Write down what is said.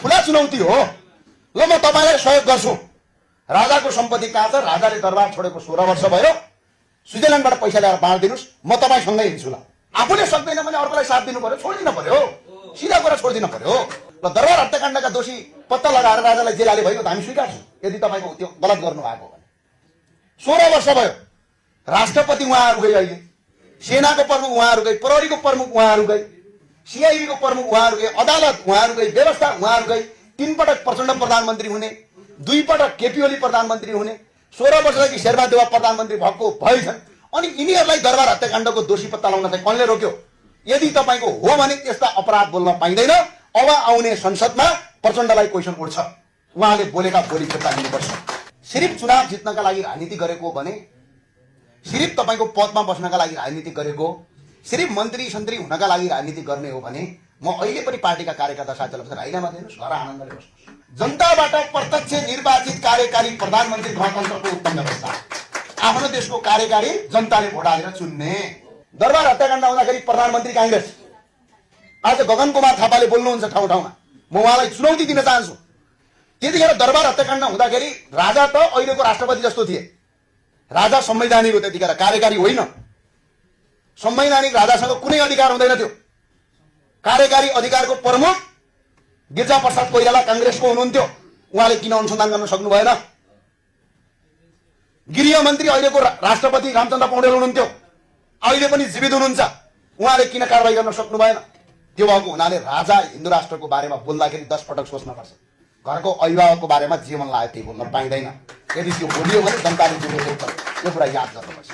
ठुला चुनौती हो। ल म तपाईलाई सहयोग गर्छु। राजाको सम्पत्ति कहाँ छ? राजाले दरबार छोडेको 16 वर्ष भयो। स्विजरल्यान्डबाट पैसा ल्याएर बाँड्दिनुस्, म तपाईसँगै हिँड्छु। ल आफूले सक्दैन भने अर्कोलाई साथ दिनु पर्यो, छोडिदिनु पर्यो, सिधा कुरा छोडिदिनु पर्यो। ल दरबार हत्याकाण्डका दोषी पत्ता लगाएर राजालाई जेल हाले भयो त हामी स्वीकार्छौँ, यदि तपाईको त्यो गलत गर्नु भएको भने। 16 वर्ष भयो। राष्ट्रपति उहाँहरू गए, अहिले सेनाको प्रमुख उहाँहरू गए, प्रहरीको प्रमुख उहाँहरू गए, सीआईबीको प्रमुख उहाँहरू गए, अदालत उहाँहरू गए, व्यवस्था उहाँहरू गए। 3 पटक प्रचण्ड प्रधानमन्त्री हुने, 2 पटक केपी ओली प्रधानमन्त्री हुने, 16 वर्षदेखि शेरबहादेव प्रधानमन्त्री भएको भएछन्। अनि यिनीहरूलाई दरबार हत्याकाण्डको दोषी पत्ता लगाउन चाहिँ कसले रोक्यो? यदि तपाईको हो भने त्यस्ता अपराध बोल्न पाइँदैन। अब आउने संसदमा प्रचण्डलाई क्वेसन उठ्छ, उहाँले बोलेका बोली फिर्ता लिनुपर्छ। सिर्फ चुनाव जित्नका लागि राजनीति गरेको हो भने, सिर्फ तपाईको पदमा बस्नका लागि राजनीति गरेको, सिर्फ मन्त्री सन्त्री हुनका लागि राजनीति गर्ने हो भने म अहिले पनि पार्टीका कार्यकर्ता साथीहरूलाई राजीनामा दिनुहोस्, घर आनन्दले बस्नुहोस्। जनताबाट प्रत्यक्ष निर्वाचित कार्यकारी प्रधानमन्त्री गणतन्त्रको उत्तम व्यवस्था। आफ्नो देशको कार्यकारी जनताले भोट हालेर चुन्ने। दरबार हत्याकाण्ड हुँदाखेरि प्रधानमन्त्री कांग्रेस, आज गगन कुमार थापाले बोल्नुहुन्छ ठाउँ ठाउँमा, म उहाँलाई चुनौती दिन चाहन्छु। त्यतिखेर दरबार हत्याकाण्ड हुँदाखेरि राजा त अहिलेको राष्ट्रपति जस्तो थिए। राजा संवैधानिक हो, त्यतिखेर कार्यकारी होइन। संवैधानिक राजासँग कुनै अधिकार हुँदैन थियो। कार्यकारी अधिकारको प्रमुख गिरिजा प्रसाद कोइराला कांग्रेसको हुनुहुन्थ्यो, उहाँले किन अनुसन्धान गर्न सक्नु भएन? गृह मन्त्री अहिलेको राष्ट्रपति रामचन्द्र पौडेल हुनुहुन्थ्यो, अहिले पनि जीवित हुनुहुन्छ, उहाँले किन कारबाही गर्न सक्नु भएन? त्यो भएको हुनाले राजा हिन्दू राष्ट्रको बारेमा बोल्दाखेरि 10 पटक सोच्नुपर्छ। घरको अभिभावकको बारेमा जे मन लाग्यो त्यही बोल्न पाइँदैन। यदि त्यो बोलियो भने जनताले जिम्मेवारी यो कुरा याद गर्नुपर्छ।